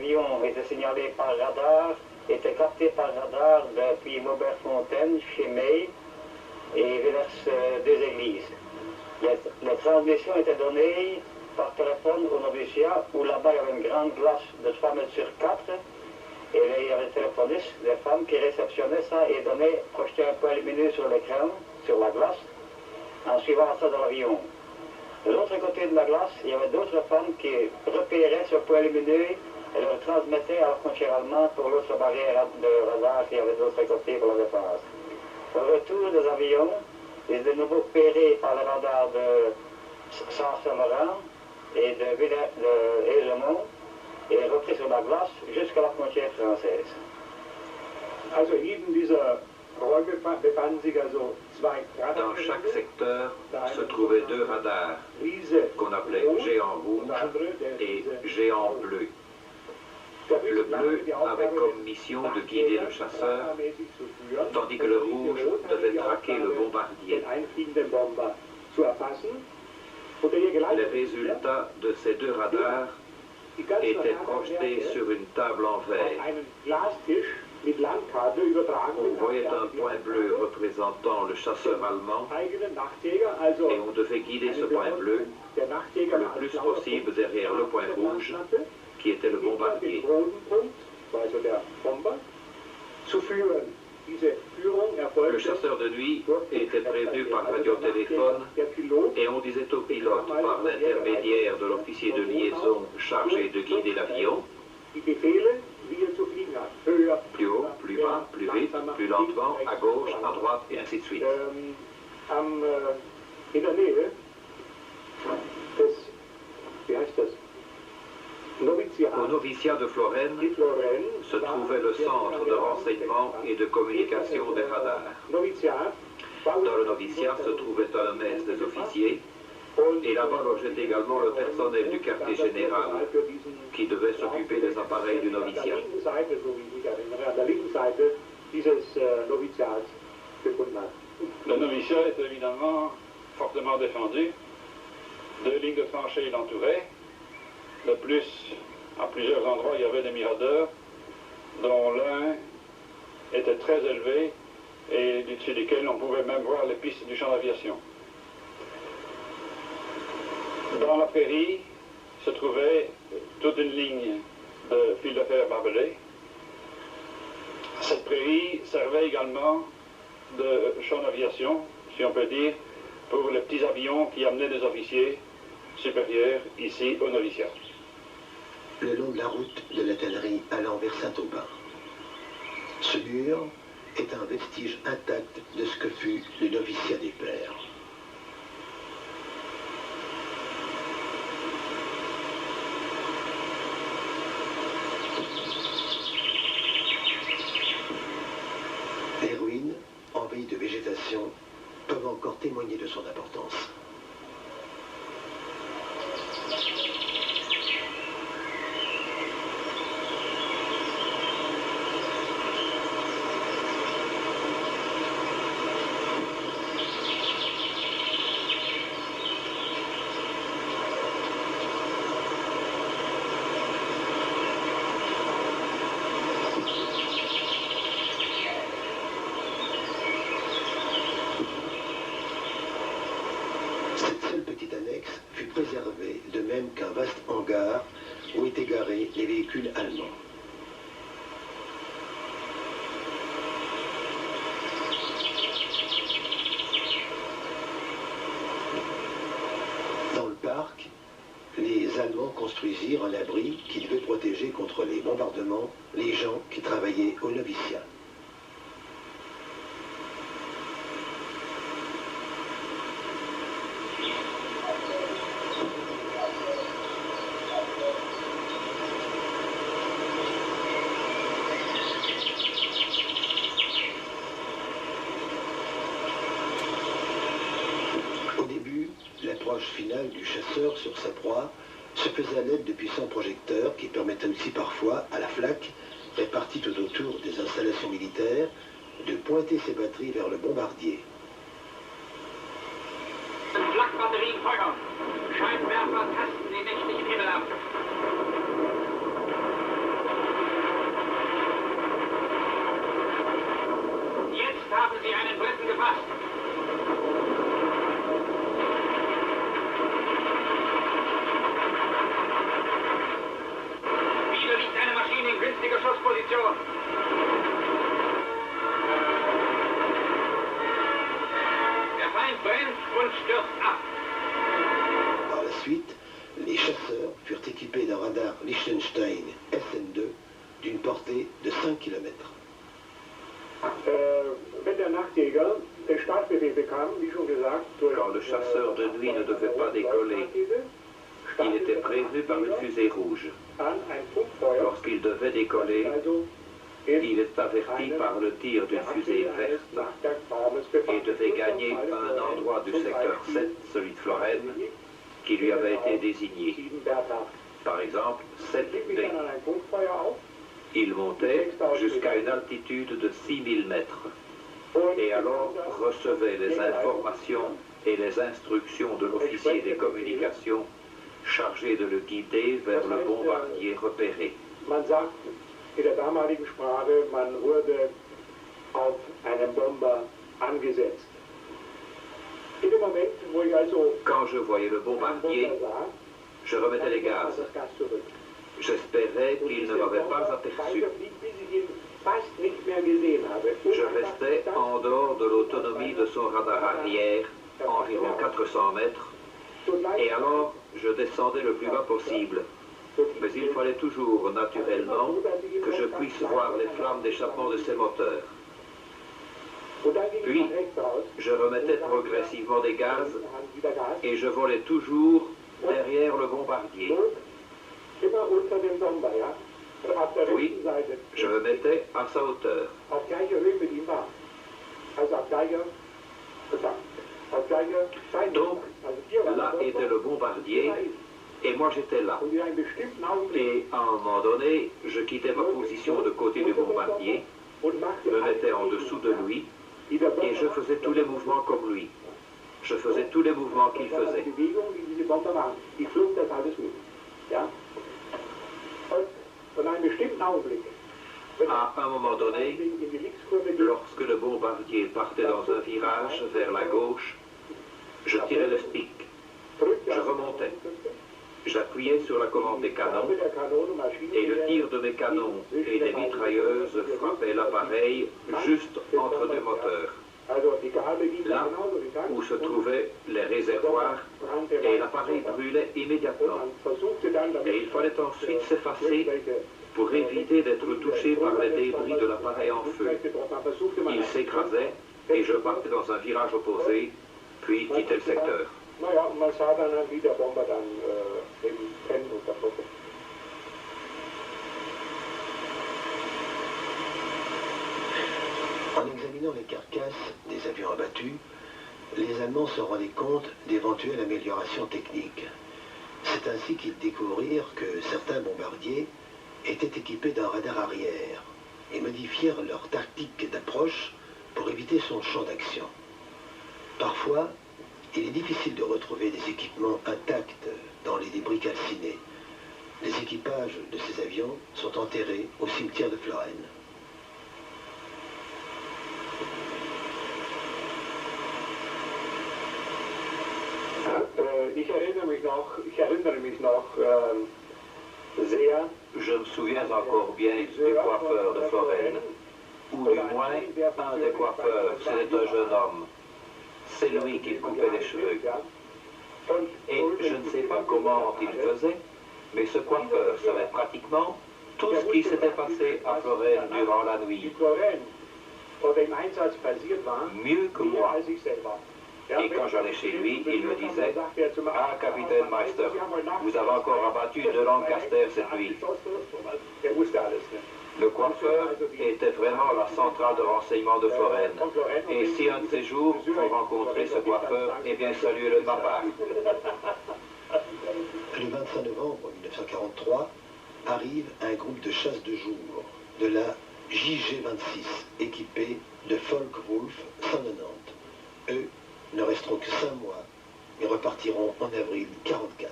avions étaient signalés par radar, étaient captés par radar depuis Maubert-Fontaine, chez May, et vers deux églises. Les transmissions étaient données par téléphone au noviciat, où là-bas il y avait une grande glace de 3 mètres sur 4, et il y avait des téléphonistes, des femmes qui réceptionnaient ça et projetaient un point lumineux sur l'écran, sur la glace, en suivant ça dans l'avion. De l'autre côté de la glace, il y avait d'autres femmes qui repéraient ce point lumineux et le transmettaient à la frontière allemande pour l'autre barrière de radar qui avait de l'autre côté pour la défense. Au retour des avions, ils étaient de nouveau repérés par le radar de Saint-Laurent et de Hezemont et repris sur la glace jusqu'à la frontière française. Also in dieser Räume befanden sich also zwei Radar. Dans chaque secteur se trouvaient deux radars qu'on appelait géant rouge et géant bleu. Le bleu avait comme mission de guider le chasseur, tandis que le rouge devait traquer le bombardier. Les résultats de ces deux radars étaient projetés sur une table en verre. On voyait un point bleu représentant le chasseur allemand et on devait guider ce point bleu le plus possible derrière le point rouge qui était le bombardier. Le chasseur de nuit était prévenu par radiotéléphone et on disait au pilote par l'intermédiaire de l'officier de liaison chargé de guider l'avion, plus haut, plus bas, plus vite, plus lentement, à gauche, à droite et ainsi de suite. Au noviciat de Florène se trouvait le centre de renseignement et de communication des radars. Dans le noviciat se trouvait un mess des officiers et là-bas logeait également le personnel du quartier général qui devait s'occuper des appareils du noviciat. Le noviciat est évidemment fortement défendu. Deux lignes de tranchées l'entouraient. De plus, à plusieurs endroits, il y avait des miradors, dont l'un était très élevé et du-dessus desquels on pouvait même voir les pistes du champ d'aviation. Dans la prairie se trouvait toute une ligne de fil de fer barbelé. Cette prairie servait également de champ d'aviation, si on peut dire, pour les petits avions qui amenaient des officiers supérieurs ici au noviciat. Le long de la route de la tannerie allant vers Saint-Aubin. Ce mur est un vestige intact de ce que fut le noviciat des Pères. Les ruines, envahies de végétation, peuvent encore témoigner de son importance. Préservé, de même qu'un vaste hangar où étaient garés les véhicules allemands. Dans le parc, les Allemands construisirent un abri qui devait protéger contre les bombardements les gens qui travaillaient au noviciat. L'approche finale du chasseur sur sa proie se faisait à l'aide de puissants projecteurs qui permettaient aussi parfois à la flaque, répartie tout autour des installations militaires, de pointer ses batteries vers le bombardier. Flakbatterien feuern. Scheinwerfer tasten den nächtlichen Himmel ab. Richtige Schussposition. Der Feind brennt und stürzt ab. Par la suite, les chasseurs furent équipés d'un radar Liechtenstein SN2 d'une portée de 5 km. Quand le chasseur de nuit ne devait pas décoller, il était prévenu par une fusée rouge. Lorsqu'il devait décoller, il est averti par le tir d'une fusée verte et devait gagner un endroit du secteur 7, celui de Florène, qui lui avait été désigné. Par exemple, 7B. Il montait jusqu'à une altitude de 6000 mètres et alors recevait les informations et les instructions de l'officier des communications chargé de le guider vers le bombardier repéré. Man sagt in der damaligen Sprache, man wurde auf einen Bomber angesetzt. In dem Moment, wo ich also Quand je voyais le bombardier, je remettais les gaz. J'espérais qu'il ne m'avait pas aperçu. Je restais en dehors de l'autonomie de son radar arrière, environ 400 mètres, et alors je descendais le plus bas possible. Mais il fallait toujours, naturellement, que je puisse voir les flammes d'échappement de ses moteurs. Puis, je remettais progressivement des gaz et je volais toujours derrière le bombardier. Oui, je me mettais à sa hauteur. Donc, là était le bombardier et moi j'étais là. Et à un moment donné, je quittais ma position de côté du bombardier, me mettais en dessous de lui et je faisais tous les mouvements comme lui. Je faisais tous les mouvements qu'il faisait. À un moment donné, lorsque le bombardier partait dans un virage vers la gauche, je tirais le stick, je remontais, j'appuyais sur la commande des canons et le tir de mes canons et des mitrailleuses frappait l'appareil juste entre deux moteurs, là où se trouvaient les réservoirs, et l'appareil brûlait immédiatement. Et il fallait ensuite s'effacer pour éviter d'être touché par les débris de l'appareil en feu. Il s'écrasait et je partais dans un virage opposé, puis quittais le secteur. En examinant les carcasses des avions abattus, les Allemands se rendaient compte d'éventuelles améliorations techniques. C'est ainsi qu'ils découvrirent que certains bombardiers étaient équipés d'un radar arrière et modifièrent leur tactique d'approche pour éviter son champ d'action. Parfois, il est difficile de retrouver des équipements intacts dans les débris calcinés. Les équipages de ces avions sont enterrés au cimetière de Florène. Je me souviens encore bien du coiffeur de Florène, ou du moins un des coiffeurs, c'était un jeune homme. C'est lui qui coupait les cheveux. Et je ne sais pas comment il faisait, mais ce coiffeur savait pratiquement tout ce qui s'était passé à Florène durant la nuit. Mieux que moi. Et quand j'allais chez lui, il me disait « Ah, capitaine Meister, vous avez encore abattu 2 Lancaster cette nuit. » Le coiffeur était vraiment la centrale de renseignement de Florène. Et si un de ces jours vous rencontrez ce coiffeur, eh bien saluez-le de ma part. Le 25 novembre 1943, arrive un groupe de chasse de jour de la JG-26, équipée de Focke-Wulf 190. Eux ne resteront que 5 mois et repartiront en avril 1944.